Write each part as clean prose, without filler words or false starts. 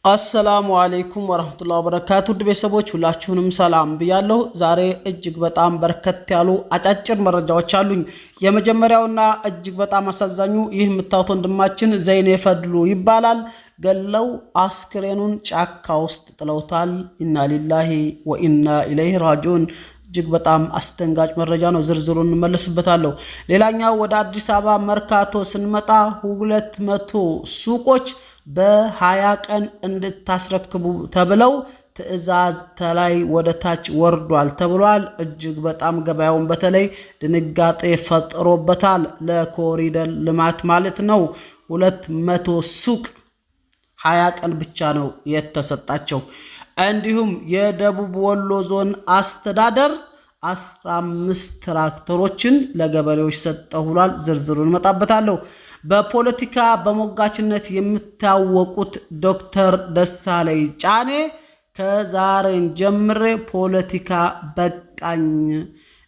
አሰላሙ አለይኩም ወራህመቱላሂ ወበረካቱ ቤተሰቦች ሁላችሁንም ሰላም ብያለሁ። ዛሬ እጅግ በጣም በርከት ያሉ አጫጭር መረጃዎች አሉኝ። የመጀመሪያውና እጅግ በጣም አሳዛኙ ይህ የምታዩት ወንድማችን ዘይኔ ፈድሉ ይባላል። ገለው አስክሬኑን ጫካ ውስጥ ጥለውታል። ኢና ሊላሂ ወኢና ኢለይሂ ራጂዑን። እጅግ በጣም አስደንጋጭ መረጃ ነው። ዝርዝሩን እንመለስበታለሁ። ሌላኛው ወደ አዲስ አበባ መርካቶ ስንመጣ 200 ሱቆች በ20 ቀን እንድታስረክቡ ተብለው ትዕዛዝ ተላይ ወደ ታች ወርዷል ተብሏል። እጅግ በጣም ገበያውን በተለይ ድንጋጤ ፈጥሮበታል። ለኮሪደር ልማት ማለት ነው። 200 ሱቅ 20 ቀን ብቻ ነው የተሰጣቸው። እንዲሁም የደቡብ ወሎ ዞን አስተዳደር 15 ትራክተሮችን ለገበሬዎች ሰጠውሏል። ዝርዝሩን መጣበታለሁ። በፖለቲካ በሞጋችነት የሚታወቁት ዶክተር ደሳለኝ ጫኔ ከዛሬን ጀምሬ ፖለቲካ በቃኝ፣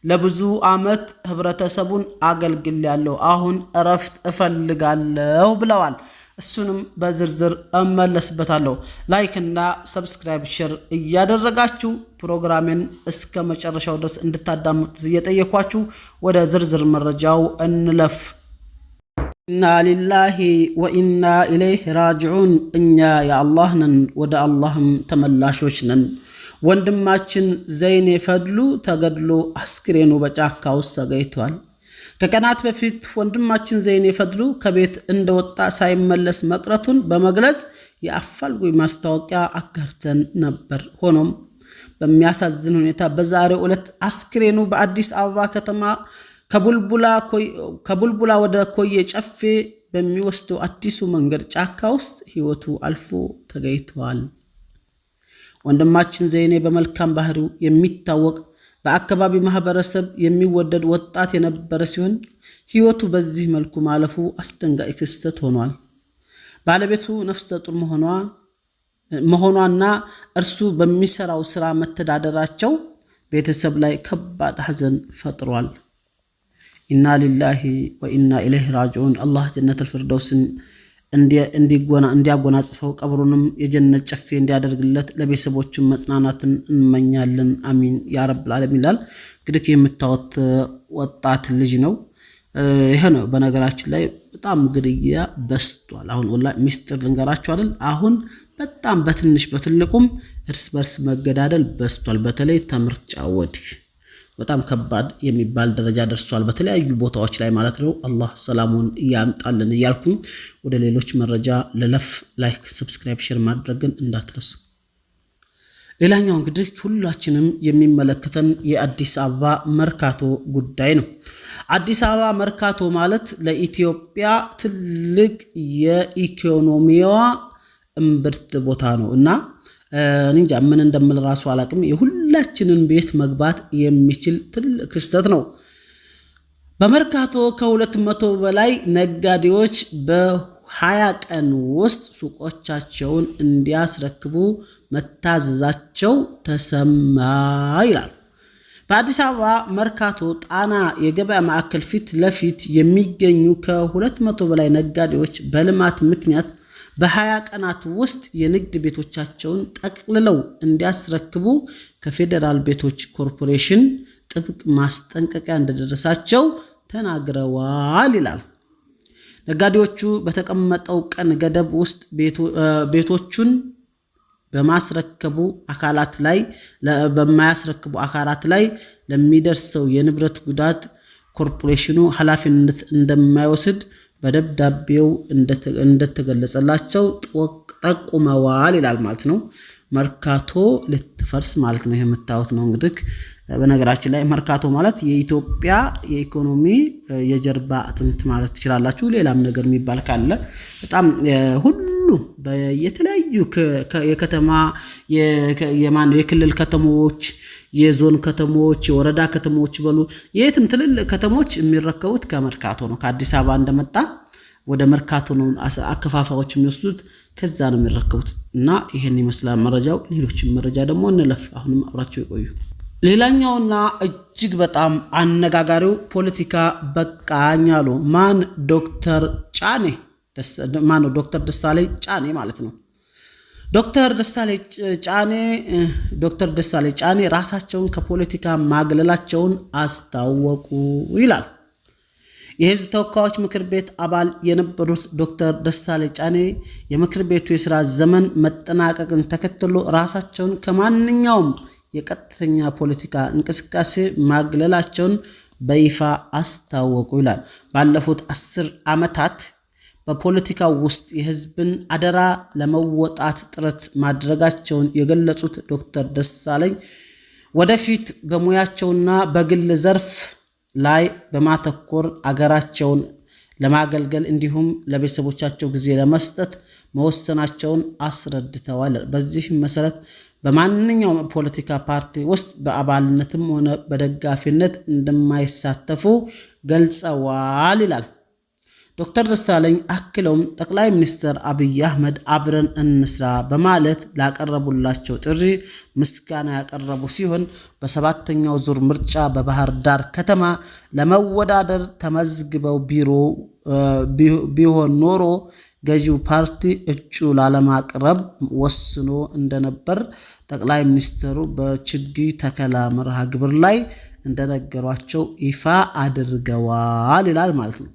ለብዙ አመት ህብረተሰቡን አገልግያለሁ፣ አሁን እረፍት እፈልጋለሁ ብለዋል። እሱንም በዝርዝር እመለስበታለሁ። ላይክ እና ሰብስክራይብ ሼር እያደረጋችሁ ፕሮግራሜን እስከ መጨረሻው ድረስ እንድታዳምጡት እየጠየኳችሁ ወደ ዝርዝር መረጃው እንለፍ። ኢና ሊላሂ ወኢና ኢለይሂ ራጂዑን። እኛ የአላህ ነን፣ ወደ አላህም ተመላሾች ነን። ወንድማችን ዘይኔ ፈድሉ ተገድሎ አስክሬኑ በጫካ ውስጥ ተገኝቷል። ከቀናት በፊት ወንድማችን ዘይኔ ፈድሉ ከቤት እንደወጣ ሳይመለስ መቅረቱን በመግለጽ የአፋልጉኝ ማስታወቂያ አጋርተን ነበር። ሆኖም በሚያሳዝን ሁኔታ በዛሬው ዕለት አስክሬኑ በአዲስ አበባ ከተማ ከቡልቡላ ወደ ኮየ ጨፌ በሚወስደው አዲሱ መንገድ ጫካ ውስጥ ህይወቱ አልፎ ተገኝቷል። ወንድማችን ዘይኔ በመልካም ባህሪው የሚታወቅ በአካባቢ ማህበረሰብ የሚወደድ ወጣት የነበረ ሲሆን ህይወቱ በዚህ መልኩ ማለፉ አስደንጋጭ ክስተት ሆኗል። ባለቤቱ ነፍሰ ጡር መሆኗና እርሱ በሚሰራው ስራ መተዳደራቸው ቤተሰብ ላይ ከባድ ሐዘን ፈጥሯል። ኢና ሊላሂ ወኢና ኢለይሂ ራጂዑን። አላህ ጀነቱል ፊርደውስን እንዲያጎናጽፈው ቀብሩንም የጀነት ጨፌ እንዲያደርግለት ለቤተሰቦቹም መጽናናትን እንመኛለን። አሚን ያ ረብል ዓለሚን ይላል። እንግዲህ የምታዩት ወጣት ልጅ ነው። ይሄ ነው በነገራችን ላይ በጣም ግድያ በስቷል። አሁን ወላሂ ሚስጥር ልንገራችሁ አይደል፣ አሁን በጣም በትንሽ በትልቁም እርስ በርስ መገዳደል በስቷል። በተለይ ከምርጫ ወዲህ በጣም ከባድ የሚባል ደረጃ ደርሷል፣ በተለያዩ ቦታዎች ላይ ማለት ነው። አላህ ሰላሙን ያምጣልን እያልኩኝ ወደ ሌሎች መረጃ ለለፍ። ላይክ ሰብስክራይብ ሼር ማድረግን እንዳትረሱ። ሌላኛው እንግዲህ ሁላችንም የሚመለከተን የአዲስ አበባ መርካቶ ጉዳይ ነው። አዲስ አበባ መርካቶ ማለት ለኢትዮጵያ ትልቅ የኢኮኖሚዋ እምብርት ቦታ ነው እና እንጃ ምን እንደምል ራሱ አላቅም። የሁላችንን ቤት መግባት የሚችል ትልቅ ክስተት ነው። በመርካቶ ከ200 በላይ ነጋዴዎች በ20 ቀን ውስጥ ሱቆቻቸውን እንዲያስረክቡ መታዘዛቸው ተሰማ ይላል። በአዲስ አበባ መርካቶ ጣና የገበያ ማዕከል ፊት ለፊት የሚገኙ ከ200 በላይ ነጋዴዎች በልማት ምክንያት በ20 ቀናት ውስጥ የንግድ ቤቶቻቸውን ጠቅልለው እንዲያስረክቡ ከፌዴራል ቤቶች ኮርፖሬሽን ጥብቅ ማስጠንቀቂያ እንደደረሳቸው ተናግረዋል ይላል። ነጋዴዎቹ በተቀመጠው ቀን ገደብ ውስጥ ቤቶቹን በማያስረክቡ አካላት ላይ ለሚደርሰው የንብረት ጉዳት ኮርፖሬሽኑ ኃላፊነት እንደማይወስድ በደብዳቤው እንደተገለጸላቸው ጠቁመዋል ይላል ማለት ነው። መርካቶ ልትፈርስ ማለት ነው። የምታዩት ነው እንግዲህ። በነገራችን ላይ መርካቶ ማለት የኢትዮጵያ የኢኮኖሚ የጀርባ አጥንት ማለት ትችላላችሁ። ሌላም ነገር የሚባል ካለ በጣም ሁሉ በየተለያዩ የከተማ የክልል ከተሞች፣ የዞን ከተሞች፣ የወረዳ ከተሞች በሉ የትም ትልልቅ ከተሞች የሚረከቡት ከመርካቶ ነው። ከአዲስ አበባ እንደመጣ ወደ መርካቶ ነው አከፋፋዮች የሚወስዱት፣ ከዛ ነው የሚረከቡት። እና ይሄን ይመስላል መረጃው። ሌሎችም መረጃ ደግሞ እንለፍ። አሁንም አብራችሁ ይቆዩ። ሌላኛውና እጅግ በጣም አነጋጋሪው ፖለቲካ በቃኝ አሉ። ዶክተር ደሳለኝ ጫኔ ማለት ነው። ዶክተር ደሳለኝ ጫኔ ራሳቸውን ከፖለቲካ ማግለላቸውን አስታወቁ ይላል። የህዝብ ተወካዮች ምክር ቤት አባል የነበሩት ዶክተር ደሳለኝ ጫኔ የምክር ቤቱ የሥራ ዘመን መጠናቀቅን ተከትሎ ራሳቸውን ከማንኛውም የቀጥተኛ ፖለቲካ እንቅስቃሴ ማግለላቸውን በይፋ አስታወቁ ይላል። ባለፉት 10 ዓመታት በፖለቲካው ውስጥ የህዝብን አደራ ለመወጣት ጥረት ማድረጋቸውን የገለጹት ዶክተር ደሳለኝ ወደፊት በሙያቸውና በግል ዘርፍ ላይ በማተኮር አገራቸውን ለማገልገል እንዲሁም ለቤተሰቦቻቸው ጊዜ ለመስጠት መወሰናቸውን አስረድተዋል። በዚህም መሰረት በማንኛውም ፖለቲካ ፓርቲ ውስጥ በአባልነትም ሆነ በደጋፊነት እንደማይሳተፉ ገልጸዋል ይላል። ዶክተር ደሳለኝ አክለውም ጠቅላይ ሚኒስትር አብይ አህመድ አብረን እንስራ በማለት ላቀረቡላቸው ጥሪ ምስጋና ያቀረቡ ሲሆን በ7ኛው ዙር ምርጫ በባህር ዳር ከተማ ለመወዳደር ተመዝግበው ቢሆን ኖሮ ገዢው ፓርቲ እጩ ላለማቅረብ ወስኖ እንደነበር ጠቅላይ ሚኒስትሩ በችግኝ ተከላ መርሃ ግብር ላይ እንደነገሯቸው ይፋ አድርገዋል ይላል ማለት ነው።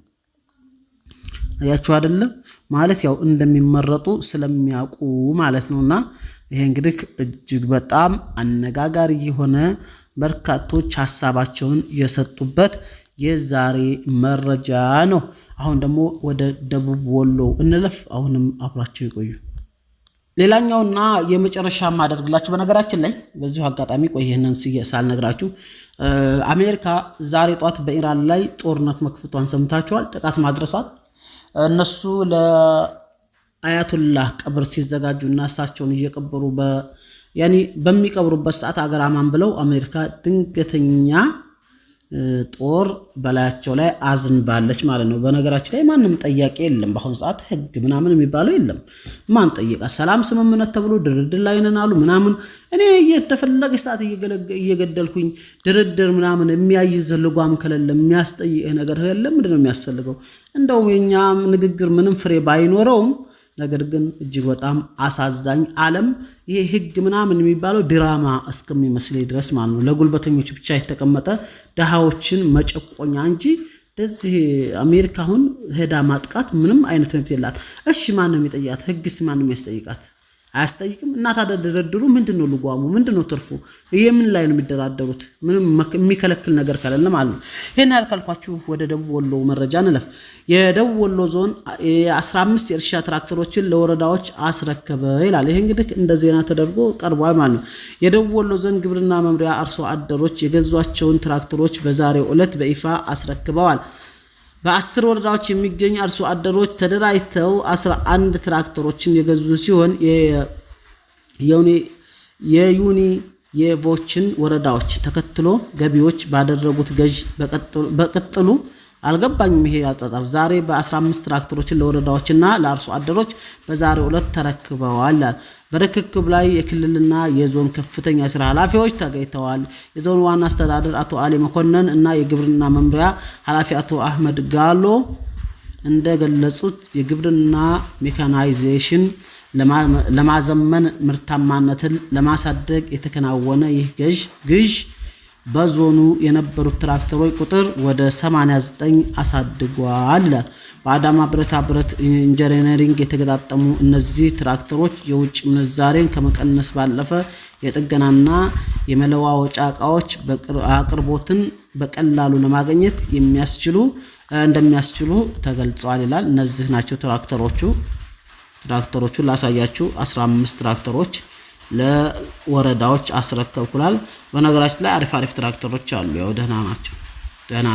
አያችሁ አይደለም ማለት ያው እንደሚመረጡ ስለሚያውቁ ማለት ነውና ይሄ እንግዲህ እጅግ በጣም አነጋጋሪ የሆነ በርካቶች ሐሳባቸውን የሰጡበት የዛሬ መረጃ ነው። አሁን ደግሞ ወደ ደቡብ ወሎ እንለፍ። አሁንም አብራችሁ ይቆዩ። ሌላኛውና የመጨረሻ ማደርግላችሁ በነገራችን ላይ በዚሁ አጋጣሚ ይሄንን ሳልነግራችሁ አሜሪካ ዛሬ ጧት በኢራን ላይ ጦርነት መክፈቷን ሰምታችኋል። ጥቃት ማድረሷን እነሱ ለአያቱላህ ቀብር ሲዘጋጁና እሳቸውን እየቀበሩ በሚቀብሩበት ሰዓት አገር አማን ብለው አሜሪካ ድንገተኛ ጦር በላያቸው ላይ አዝንባለች ማለት ነው። በነገራችን ላይ ማንም ጠያቂ የለም። በአሁን ሰዓት ህግ ምናምን የሚባለው የለም። ማን ጠይቃ ሰላም ስምምነት ተብሎ ድርድር ላይ ነን አሉ ምናምን። እኔ እየተፈለገ ሰዓት እየገደልኩኝ ድርድር ምናምን የሚያይዝ ልጓም ከሌለ የሚያስጠይቅ ነገር የለም። ምንድነው የሚያስፈልገው? እንደው የኛ ንግግር ምንም ፍሬ ባይኖረውም ነገር ግን እጅግ በጣም አሳዛኝ ዓለም ይሄ ህግ ምናምን የሚባለው ድራማ እስከሚመስል ድረስ ማለት ነው። ለጉልበተኞች ብቻ የተቀመጠ ደሃዎችን መጨቆኛ እንጂ እንደዚህ አሜሪካ አሁን ሄዳ ማጥቃት ምንም አይነት መብት የላት። እሺ ማን ነው የሚጠይቃት? ህግስ ማን ነው የሚያስጠይቃት? አያስጠይቅም። እና ታዲያ ድርድሩ ምንድነው? ልጓሙ ምንድነው? ትርፉ የምን ላይ ነው የሚደራደሩት? ምንም የሚከለክል ነገር ካለ ማለት ነው። ይሄን ያልካልኳችሁ ወደ ደቡብ ወሎ መረጃ እንለፍ። የደቡብ ወሎ ዞን 15 የእርሻ ትራክተሮችን ለወረዳዎች አስረከበ ይላል። ይሄ እንግዲህ እንደ ዜና ተደርጎ ቀርቧል ማለት ነው። የደቡብ ወሎ ዞን ግብርና መምሪያ አርሶ አደሮች የገዟቸውን ትራክተሮች በዛሬው ዕለት በይፋ አስረክበዋል። በ10 ወረዳዎች የሚገኙ አርሶ አደሮች ተደራጅተው 11 ትራክተሮችን የገዙ ሲሆን የዩኒየቮችን ወረዳዎች ተከትሎ ገቢዎች ባደረጉት ገዥ በቀጥሉ አልገባኝም። ይሄ አጻጻፍ ዛሬ በ15 ትራክተሮችን ለወረዳዎችና ለአርሶ አደሮች በዛሬው ዕለት ተረክበዋል። በርክክብ ላይ የክልልና የዞን ከፍተኛ የሥራ ኃላፊዎች ተገኝተዋል። የዞን ዋና አስተዳደር አቶ አሊ መኮንን እና የግብርና መምሪያ ኃላፊ አቶ አህመድ ጋሎ እንደገለጹት የግብርና ሜካናይዜሽን ለማዘመን ምርታማነትን ለማሳደግ የተከናወነ ይህ ግዥ በዞኑ የነበሩት ትራክተሮች ቁጥር ወደ 89 አሳድጓል። በአዳማ ብረታ ብረት ኢንጂነሪንግ የተገጣጠሙ እነዚህ ትራክተሮች የውጭ ምንዛሬን ከመቀነስ ባለፈ የጥገናና የመለዋወጫ ዕቃዎች አቅርቦትን በቀላሉ ለማግኘት እንደሚያስችሉ ተገልጿል ይላል። እነዚህ ናቸው ትራክተሮቹ ላሳያችሁ። 15 ትራክተሮች ለወረዳዎች አስረከብኩላል። በነገራችን ላይ አሪፍ ትራክተሮች አሉ። ያው ደህና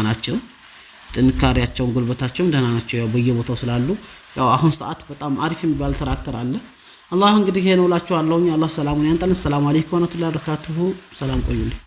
ናቸው። ጥንካሬያቸውን ጉልበታቸውም ደህና ናቸው። ያው በየቦታው ስላሉ ያው አሁን ሰዓት በጣም አሪፍ የሚባል ትራክተር አለ። አላህ እንግዲህ ይሄ ነው እላችኋለሁ። አላህ ሰላሙን ያንጣልን። ሰላም አለይኩም ወራህመቱላሂ ወበረካቱሁ። ሰላም ቆዩልኝ።